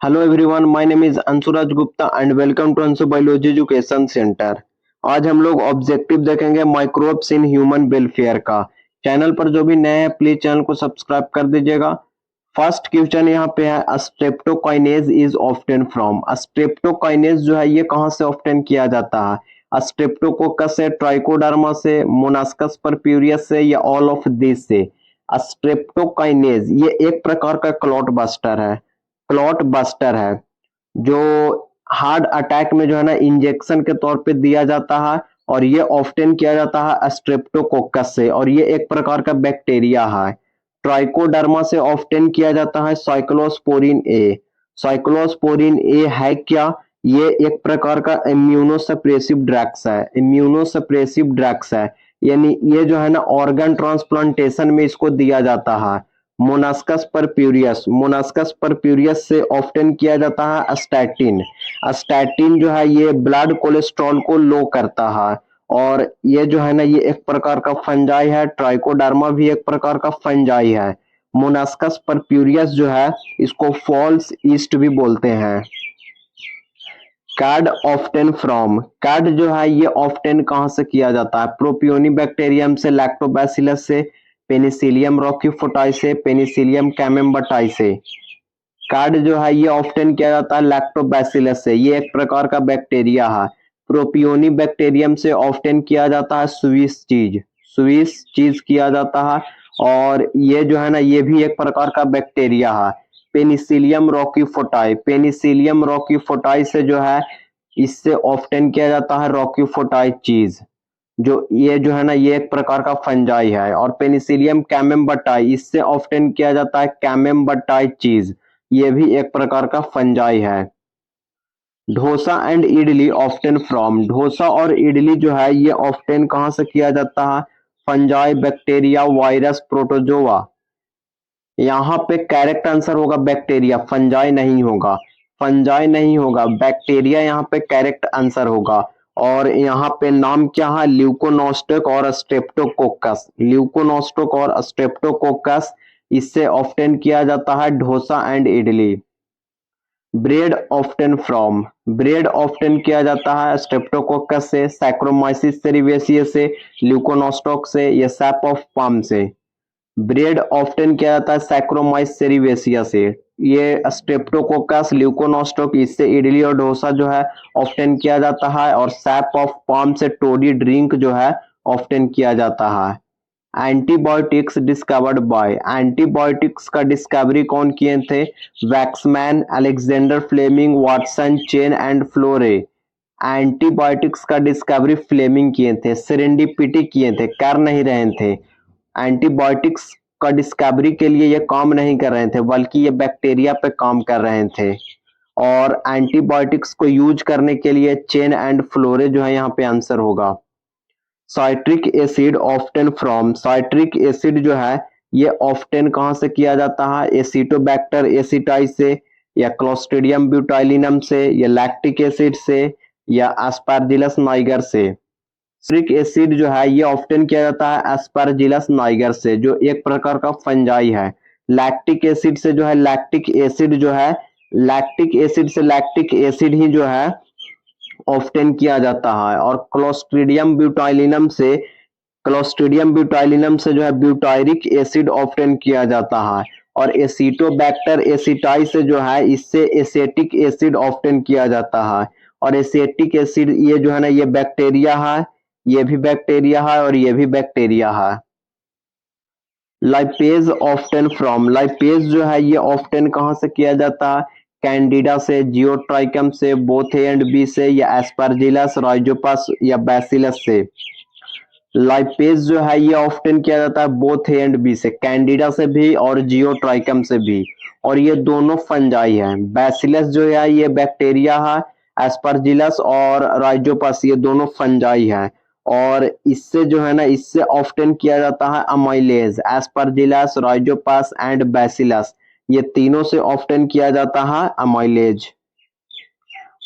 Hello everyone, my name is Anshuraj Gupta and welcome to Anshu biology education centre. आज हम लोग objective देखेंगे माइक्रोब्स इन ह्यूमन वेलफेयर का। Channel पर जो भी नए हैं प्लीज चैनल को सब्सक्राइब कर दीजिएगा। फर्स्ट क्वेश्चन यहाँ पे है, streptokinase is often from. Streptokinase जो है ये कहाँ से ऑफ्टन किया जाता है? स्ट्रेप्टोकोकस से, ट्राइकोडर्मा से, मोनास्कस परप्यूरियस से या ऑल ऑफ दिस से? स्ट्रेप्टोकाइनेज ये एक प्रकार का क्लॉट बस्टर है। क्लॉट बस्टर है जो हार्ट अटैक में जो है ना इंजेक्शन के तौर पे दिया जाता है, और ये ऑफ्टन किया जाता है स्ट्रेप्टोकोकस से, और ये एक प्रकार का बैक्टीरिया है। ट्राइकोडर्मा से ऑफ्टन किया जाता है साइक्लोस्पोरिन ए। साइक्लोस्पोरिन ए है क्या? ये एक प्रकार का इम्यूनोसप्रेसिव ड्रग्स है। इम्यूनोसप्रेसिव ड्रग्स है, यानी ये जो है ना ऑर्गन ट्रांसप्लांटेशन में इसको दिया जाता है। मोनास्कस परप्यूरियस, मोनास्कस परप्यूरियस से ऑफ्टन किया जाता है स्टैटिन। स्टैटिन जो है ये ब्लड कोलेस्ट्रॉल को लो करता है, और ये जो है ना ये एक प्रकार का फंजाई है। ट्राइकोडर्मा भी एक प्रकार का फंजाई है। मोनास्कस परप्यूरियस जो है इसको फॉल्स ईस्ट भी बोलते हैं। कार्ड ऑफ्टन फ्रॉम, कार्ड जो है ये ऑफ्टन कहाँ से किया जाता है? प्रोपियोनी बैक्टीरियम से, लैक्टोबैसिलस से, पेनिसिलियम रोक्यूफोटाई से, पेनिसिलियम कैमेम्बटाई से। कार्ड जो है ये ऑफ्टन किया जाता है लैक्टोबैसिलस से, ये एक प्रकार का बैक्टीरिया है। प्रोपियोनी बैक्टीरियम से ऑफ्टन किया जाता है स्विस चीज, स्विस चीज किया जाता है, और ये जो है ना ये भी एक प्रकार का बैक्टीरिया है। पेनिसिलियम रोक्यूफोटाई, पेनिसिलियम रोक्यूफोटाई से जो है इससे ऑफ्टन किया जाता है रोक्यूफोटाई चीज, जो ये जो है ना ये एक प्रकार का फंजाई है। और पेनिसिलियम कैमेम्बटाई, इससे ऑफ्टन किया जाता है कैमेम्बटाई चीज, ये भी एक प्रकार का फंजाई है। Dosa and idli often from, dosa और इडली जो है ये ऑफ्टन कहाँ से किया जाता है? Fungi, bacteria, virus, protozoa. यहाँ पे करेक्ट आंसर होगा बैक्टीरिया, फंजाई नहीं होगा। फंजाई नहीं होगा, बैक्टीरिया यहाँ पे करेक्ट आंसर होगा। और यहाँ पे नाम क्या है? ल्यूकोनोस्टिक और स्ट्रेप्टोकोकस, ल्यूकोनोस्टिक और स्ट्रेप्टोकोकस, इससे ऑफ्टन किया जाता है dosa and idli. Bread often from, bread often किया जाता है स्ट्रेप्टोकोकस से, सैक्रोमाइसिस सेरिवेसियस से, ल्यूकोनोस्टॉक से या सैप ऑफ पाम से। ब्रेड ऑफ्टन किया जाता है सैक्रोमाइस सेरिवेसिया से। ये स्ट्रेप्टोकोकस, ल्यूकोनोस्टॉक, इससे इडली और डोसा जो है ऑफ्टन किया जाता है, और सैप ऑफ पाम से टोडी ड्रिंक जो है ऑफ्टन किया जाता है। एंटीबायोटिक्स डिस्कवर्ड बाय, एंटीबायोटिक्स का डिस्कवरी कौन किए थे? Waksman, Alexander Fleming, Watson, Chain and Florey. Antibiotics का डिस्कवरी फ्लेमिंग किए थे, सेरेंडिपिटी किए थे, कर नहीं रहे थे। एंटीबायोटिक्स का डिस्कवरी के लिए ये काम नहीं कर रहे थे, बल्कि ये बैक्टीरिया पे काम कर रहे थे। और एंटीबायोटिक्स को यूज करने के लिए चेन एंड फ्लोरे जो है यहाँ पे आंसर होगा। Citric acid often from, citric acid जो है ये ऑफ्टन कहाँ से किया जाता है? एसिटोबैक्टर एसिटाई से, या क्लोस्ट्रिडियम ब्यूटाइलिनम से, या लैक्टिक एसिड से, या एस्परजिलस नाइगर से। सिट्रिक एसिड जो है ये ऑफ्टन किया जाता है एस्परजिलस नाइगर से, जो एक प्रकार का फंजाई है। लैक्टिक एसिड से जो है, लैक्टिक एसिड जो है, लैक्टिक एसिड से लैक्टिक एसिड ही जो है ऑफ्टन किया जाता है। और क्लोस्ट्रिडियम ब्यूटाइलिनम से, क्लोस्ट्रिडियम ब्यूटाइलिनम से जो है ब्यूटायरिक एसिड ऑफ्टन किया जाता है। और एसिटोबैक्टर एसिटाई से जो है इससे एसेटिक एसिड ऑफ्टन किया जाता है। और एसेटिक एसिड ये जो है ना ये बैक्टीरिया है, ये भी बैक्टीरिया है, और ये भी बैक्टीरिया है। लाइपेज ऑफ्टन फ्रॉम, लाइपेज जो है ये ऑफ्टन कहाँ से किया जाता है? कैंडिडा से, जियोट्राइकम से, बोथ ए एंड बी से, या एस्परजिलस, राइजोपस या बैसिलस से। लाइपेज जो है ये ऑफ्टन किया जाता है बोथ ए एंड बी से, कैंडिडा से भी और जियोट्राइकम से भी, और ये दोनों फंजाई हैं। बैसिलस जो है ये बैक्टीरिया है, एस्परजिलस और राइजोपस ये दोनों फंजाई हैं। और इससे जो है ना इससे ऑफ्टन किया जाता है amylase, Aspergillus, Rhizopus and bacillus, ये तीनों से ऑफ्टन किया जाता है amylase.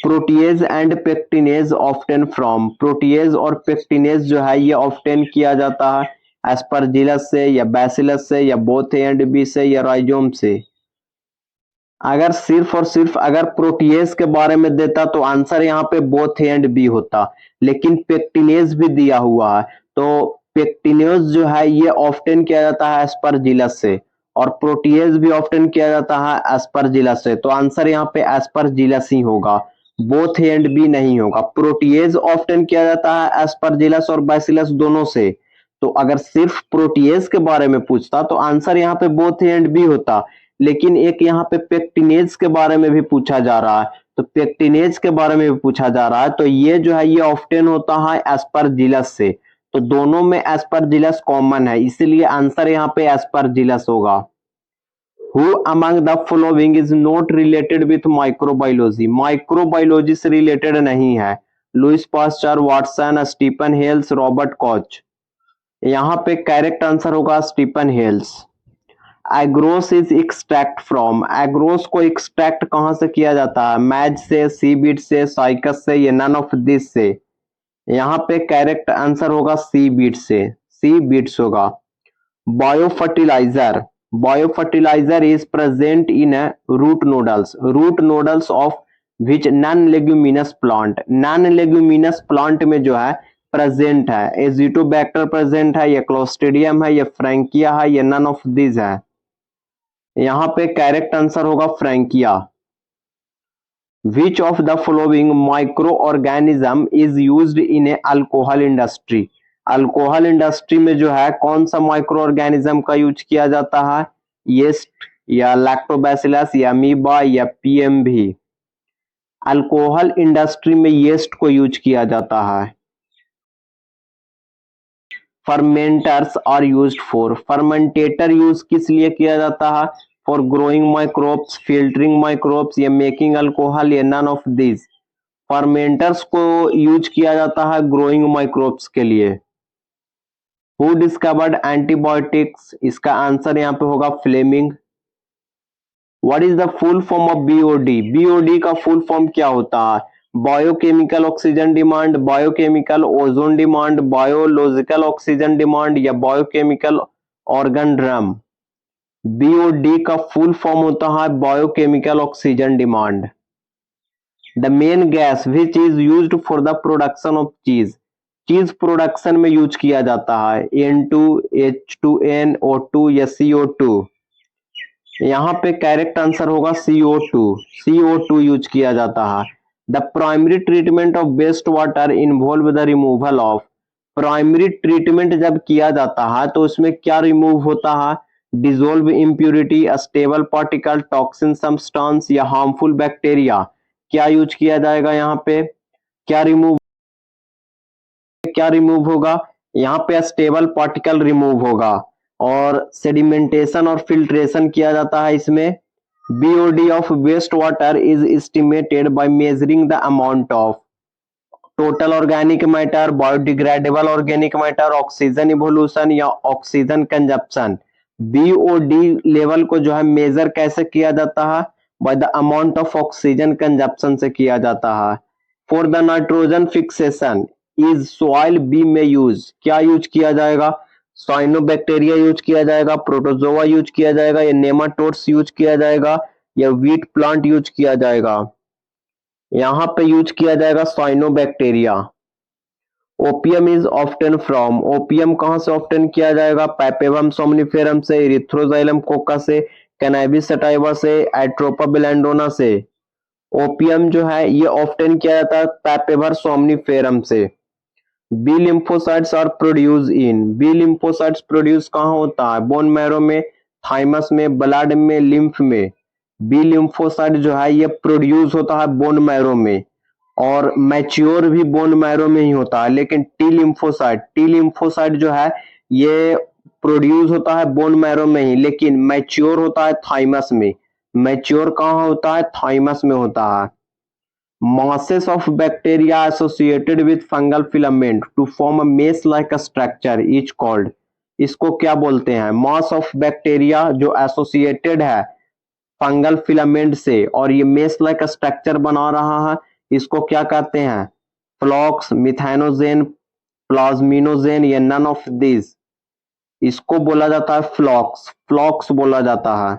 Protease and pectinase often from, protease और पेक्टिनेज जो है ये ऑफ्टन किया जाता है एस्परजिलस से, या बैसिलस से, या बोथ ए एंड बी से, या राइजोम से। अगर सिर्फ और सिर्फ अगर प्रोटीएज के बारे में देता तो आंसर यहाँ पे बोथ ए एंड बी होता, लेकिन पेक्टिनेज भी दिया हुआ है, तो पेक्टिनेज जो है ये ऑफ्टन किया जाता है एस्परजिलस से, और प्रोटीएज भी ऑफ्टन किया जाता है एस्परजिलस से, तो आंसर यहाँ पे एस्परजिलस ही होगा, बोथ ए एंड बी नहीं होगा। प्रोटीएज ऑफ्टन किया जाता है एस्परजिलस और बैसिलस दोनों से, तो अगर सिर्फ प्रोटीएज के बारे में पूछता तो आंसर यहाँ पे बोथ ए एंड बी होता, लेकिन एक यहाँ पे पेक्टिनेज के बारे में भी पूछा जा रहा है, तो पेक्टिनेज के बारे में भी पूछा जा रहा है, तो ये जो है ये ऑफ्टन होता है एस्परजिलस से, तो दोनों में एस्परजिलस कॉमन है, इसीलिए आंसर यहाँ पे एस्परजिलस होगा। Who among the following is not related with microbiology? Microbiology से रिलेटेड नहीं है। Louis Pasteur, Watson, Stephen Hales, Robert Koch. यहाँ पे करेक्ट आंसर होगा Stephen Hales. Agarose is extract from, agarose को एक्सट्रैक्ट कहां से किया जाता है? मैज से, सीबीड से, साइकस से, या नन ऑफ दिस से? यहाँ पे करेक्ट आंसर होगा सीबीड से, सीबीड्स होगा। Biofertiliser, biofertiliser is present in root nodules, root nodules of which non leguminous plant, non leguminous plant में जो है प्रेजेंट है, एजिटोबैक्टर प्रेजेंट है, या क्लोस्ट्रिडियम है, या फ्रैंकिया है, या नन ऑफ दिस है? यहाँ पे करेक्ट आंसर होगा Frankia. Which of the following micro organism is used in A alcohol industry, alcohol industry में जो है कौन सा माइक्रो ऑर्गेनिज्म का यूज किया जाता है? यीस्ट, या लैक्टोबैसिलस, या अमीबा, या पीएमवी? अल्कोहल इंडस्ट्री में यीस्ट को यूज किया जाता है। Fermenters are used for, fermentator use किस लिए किया जाता है? For growing microbes, filtering microbes, या मेकिंग अल्कोहल, या नन ऑफ दिस? फर्मेंटर्स को यूज किया जाता है ग्रोइंग माइक्रोब्स के लिए। हु डिस्कवर्ड एंटीबायोटिक्स, इसका आंसर यहाँ पे होगा Fleming. What is the full form of BOD, BOD का फुल फॉर्म क्या होता है? Biochemical oxygen demand, biochemical ozone demand, biological oxygen demand, या बायोकेमिकल ऑर्गन ड्रम? बीओडी का फुल फॉर्म होता है biochemical oxygen demand. The main gas which is used for the production of चीज, चीज प्रोडक्शन में यूज किया जाता है N2, H2N, O2, या CO2? यहाँ पे करेक्ट आंसर होगा CO2, CO2 यूज किया जाता है। The primary treatment of waste water involve the removal of, primary treatment जब किया जाता है तो उसमें क्या रिमूव होता है? Dissolve impurity, stable particle, toxin substance, या हार्मफुल बैक्टीरिया? क्या यूज किया जाएगा यहाँ पे? क्या रिमूव होगा? यहाँ पे स्टेबल पार्टिकल रिमूव होगा, और सेडिमेंटेशन और फिल्ट्रेशन किया जाता है इसमें। BOD of waste water is estimated by measuring the amount of total organic matter, biodegradable organic matter, oxygen evolution, या ऑक्सीजन कंजप्शन? बीओडी लेवल को जो है मेजर कैसे किया जाता है? By the amount of oxygen consumption से किया जाता है। For the nitrogen fixation is soil be में यूज, क्या यूज किया जाएगा? साइनोबैक्टीरिया यूज किया जाएगा, प्रोटोजोआ यूज किया जाएगा, या नेमाटोड्स यूज किया जाएगा, या वीट प्लांट यूज किया जाएगा? यहाँ पे यूज किया जाएगा cyanobacteria. Opium is often from, opium कहां से ऑफ्टन किया जाएगा? पैपेवम सोमनिफेरम से, इरिथ्रोजाइलम कोका से, कैनाबिस सटाइवा से, एट्रोपा बेलेंडोना से? ओपियम जो है ये ऑफ्टन किया जाता है पैपेवर सोमनिफेरम से। B lymphocytes are produce in, B lymphocytes produce कहाँ होता है? बोन मैरो में, थाइमस में, ब्लड में, लिम्फ में? बी लिम्फोसाइट जो है ये प्रोड्यूस होता है बोन मैरो में, और मैच्योर भी बोन मैरो में ही होता है, लेकिन टी लिम्फोसाइट जो है ये प्रोड्यूस होता है बोन मैरो में ही, लेकिन मैच्योर होता है थाइमस में। मैच्योर कहाँ होता है? थाइमस में होता है। masses of bacteria associated with fungal filament to form a mesh like a structure is called, इसको क्या बोलते हैं? मास ऑफ बैक्टीरिया जो एसोसिएटेड है फंगल फिलामेंट से और ये मेश लाइक स्ट्रक्चर बना रहा है, इसको क्या कहते हैं? फ्लॉक्स, मिथाइनोजेन, प्लाज्मिनोजेन, या नन ऑफ दिस? इसको बोला जाता है फ्लॉक्स, फ्लॉक्स बोला जाता है।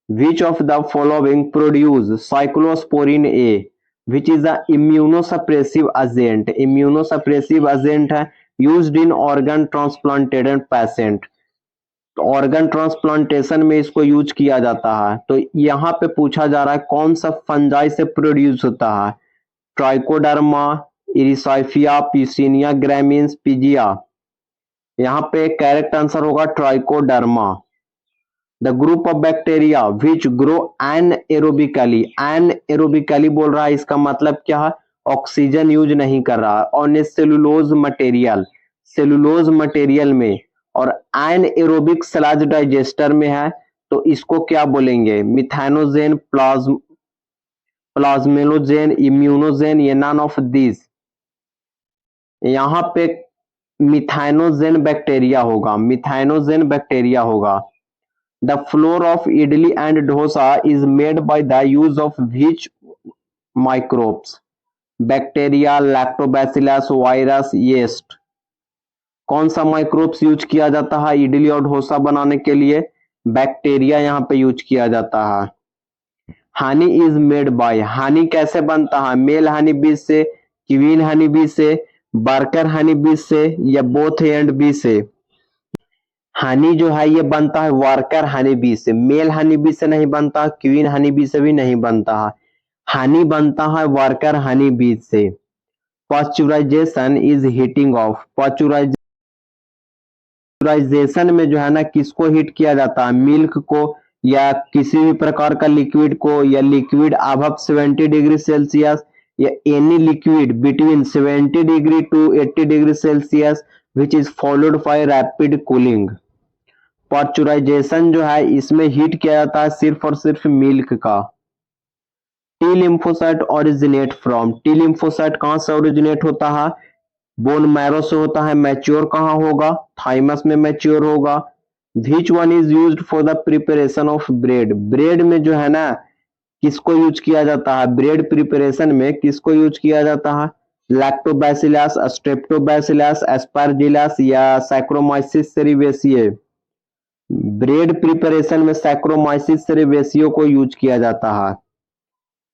Which of the following produce cyclosporin A, which is a immunosuppressive agent? Immunosuppressive agent है used in organ transplanted patient. Organ transplantation में इसको यूज किया जाता है। तो यहाँ पे पूछा जा रहा है कौन सा फंजाई से प्रोड्यूस होता है? ट्राइकोडर्मा, इरिसाइफिया, पिसिनिया ग्रामीन्स, पिजिया। यहाँ पे करेक्ट आंसर होगा Trichoderma. The group of bacteria which grow anaerobically, anaerobically बोल रहा है, इसका मतलब क्या है? ऑक्सीजन यूज नहीं कर रहा है। On cellulose material, cellulose material में, और एनएरोबिक स्लैज डाइजेस्टर में है, तो इसको क्या बोलेंगे? मिथानोजेन, प्लाज्मेलोजेन, इम्यूनोजेन, ये नन ऑफ दिस। यहाँ पे मिथाइनोजेन बैक्टीरिया होगा, मिथाइनोजेन बैक्टीरिया होगा। The flour of idli and dosa is made by the use of which microbes? Bacteria, lactobacillus, virus, yeast। कौन सा माइक्रोब्स यूज किया जाता है इडली और डोसा बनाने के लिए? बैक्टीरिया यहाँ पे यूज किया जाता है। Honey is made by, Honey कैसे बनता है? मेल हनी बीज से, क्वीन हनी बीज से, वर्कर हनी बीज से, या बोथ एंड बी से? हनी जो है ये बनता है वर्कर हनी बी से, मेल हनी बी से नहीं बनता, क्वीन हनी बी से भी नहीं बनता है। हनी बनता है वर्कर हनी बी से। Pasteurisation is heating of, pasteurisation में जो है ना किसको हीट किया जाता है? मिल्क को, या किसी भी प्रकार का लिक्विड को, या लिक्विड अबव 70 डिग्री सेल्सियस, या any liquid between 70 degree to 80 degree Celsius which is followed by rapid cooling. Pasteurisation जो है इसमें हीट किया जाता है सिर्फ और सिर्फ मिल्क का। T lymphocyte originate from, T lymphocyte कहां से ओरिजिनेट होता है? बोन मैरो से होता है। मैच्योर कहां होगा? थाइमस में मैच्योर होगा। Which one is used for the preparation of bread, bread में जो है ना किसको यूज किया जाता है? ब्रेड प्रिपरेशन में किसको यूज किया जाता है? लैक्टोबैसिलस, स्ट्रेप्टोबैसिलस, एस्परजिलस, या सैक्रोमाइसिस सेरिवेसिए। ब्रेड प्रिपरेशन में सैक्रोमाइसिस सेरेवेसियो को यूज किया जाता है।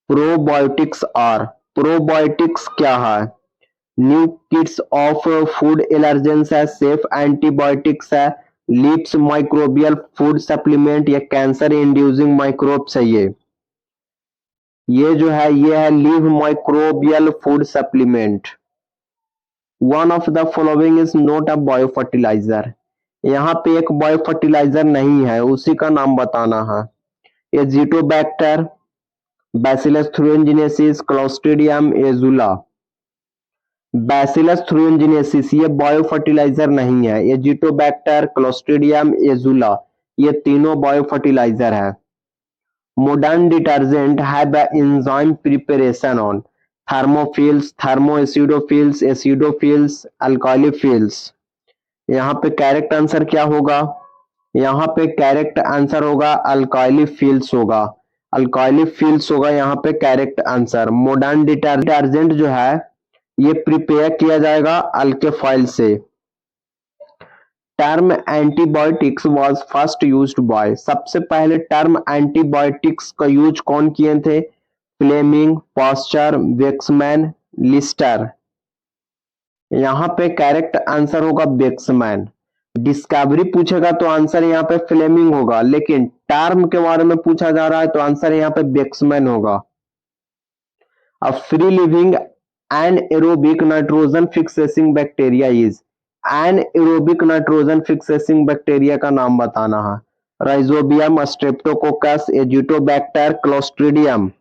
प्रोबायोटिक्स आर, प्रोबायोटिक्स क्या है? New kits of food allergens है, सेफ एंटीबायोटिक्स है, लीप्स माइक्रोबियल फूड सप्लीमेंट, या कैंसर इंड्यूसिंग माइक्रोब्स है। ये जो है ये है live microbial food supplement. One of the following is not a bio fertiliser, यहाँ पे एक बायो फर्टिलाइजर नहीं है, उसी का नाम बताना है। Azotobacter, Bacillus thuringiensis, Clostridium, Azolla. Bacillus thuringiensis ये बायो फर्टिलाइजर नहीं है। एजिटोबैक्टर, क्लोस्ट्रिडियम, एजुला ये तीनों बायो फर्टिलाइजर है। Modern detergent have a enzyme preparation on thermophiles, thermoacidophiles, acidophiles, alkaliphiles. यहाँ पे करेक्ट आंसर क्या होगा? यहाँ पे करेक्ट आंसर होगा अल्काइलिफिल्स होगा, अल्काइलिफिल्स होगा यहाँ पे करेक्ट आंसर। मॉडर्न डिटर्जेंट जो है ये प्रिपेयर किया जाएगा अल्केफाइल से। Term antibiotics was first used by, सबसे पहले टर्म एंटीबायोटिक्स का यूज कौन किए थे? Fleming, Pasteur, Waksman, Lister. यहाँ पे करेक्ट आंसर होगा बेक्समैन। डिस्कवरी पूछेगा तो आंसर यहाँ पे फ्लेमिंग होगा, लेकिन टर्म के बारे में पूछा जा रहा है तो आंसर यहाँ पे बेक्समैन होगा। A free living anaerobic nitrogen fixing bacteria is, anaerobic nitrogen fixing bacteria का नाम बताना है। Rhizobium, Streptococcus, Azotobacter, Clostridium.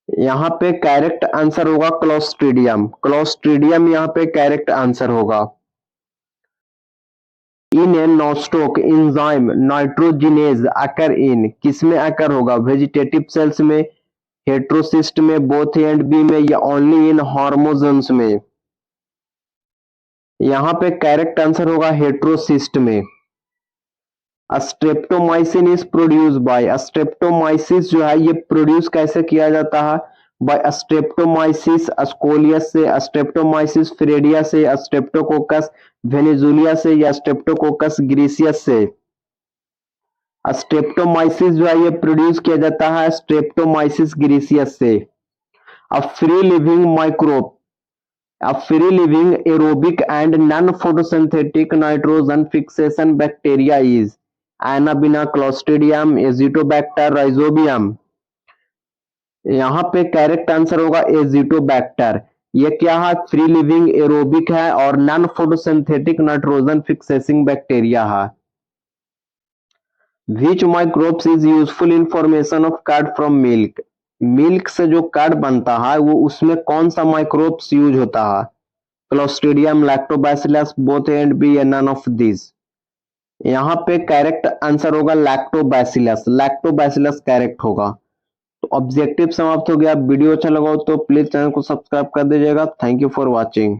यहाँ पे करेक्ट आंसर होगा क्लोस्ट्रिडियम, क्लोस्ट्रिडियम यहाँ पे करेक्ट आंसर होगा। इन ए नॉस्टोक एंजाइम नाइट्रोजिनेज अकर इन, किसमें अकर होगा? वेजिटेटिव सेल्स में, हेट्रोसिस्ट में, बोथ एंड बी में, या ओनली इन हार्मोजोन्स में? यहाँ पे करेक्ट आंसर होगा हेट्रोसिस्ट में। Streptomycin is produce by, Streptomyces जो है ये प्रोड्यूस कैसे किया जाता है? बाय स्ट्रेप्टोमाइसिस अस्कोलियस से, स्ट्रेप्टोमाइसिस फ्रेडिया से, स्ट्रेप्टोकोकस वेनेजुलिया से, या स्ट्रेप्टोकोकस ग्रीसियस से? स्ट्रेप्टोमाइसिस जो है ये प्रोड्यूस किया जाता है स्ट्रेप्टोमाइसिस ग्रीसियस से। अ free living microbe, a free living aerobic and non-photosynthetic nitrogen fixation bacteria is Anabaena, Clostridium, Azotobacter, Rhizobium। यहाँ पे करेक्ट आंसर होगा एजिटोबैक्टर। ये क्या है? फ्री लिविंग एरोबिक है और non photosynthetic nitrogen fixing bacteria है। Which microbes is useful in formation of curd from milk? Milk से जो कर्ड बनता है वो उसमें कौन सा माइक्रोब्स यूज होता है? Clostridium, Lactobacillus, both A and B, none of this. यहाँ पे करेक्ट आंसर होगा लैक्टोबैसिलस, लैक्टोबैसिलस करेक्ट होगा। तो ऑब्जेक्टिव समाप्त हो गया। वीडियो अच्छा लगा हो तो प्लीज चैनल को सब्सक्राइब कर दीजिएगा। Thank you for watching.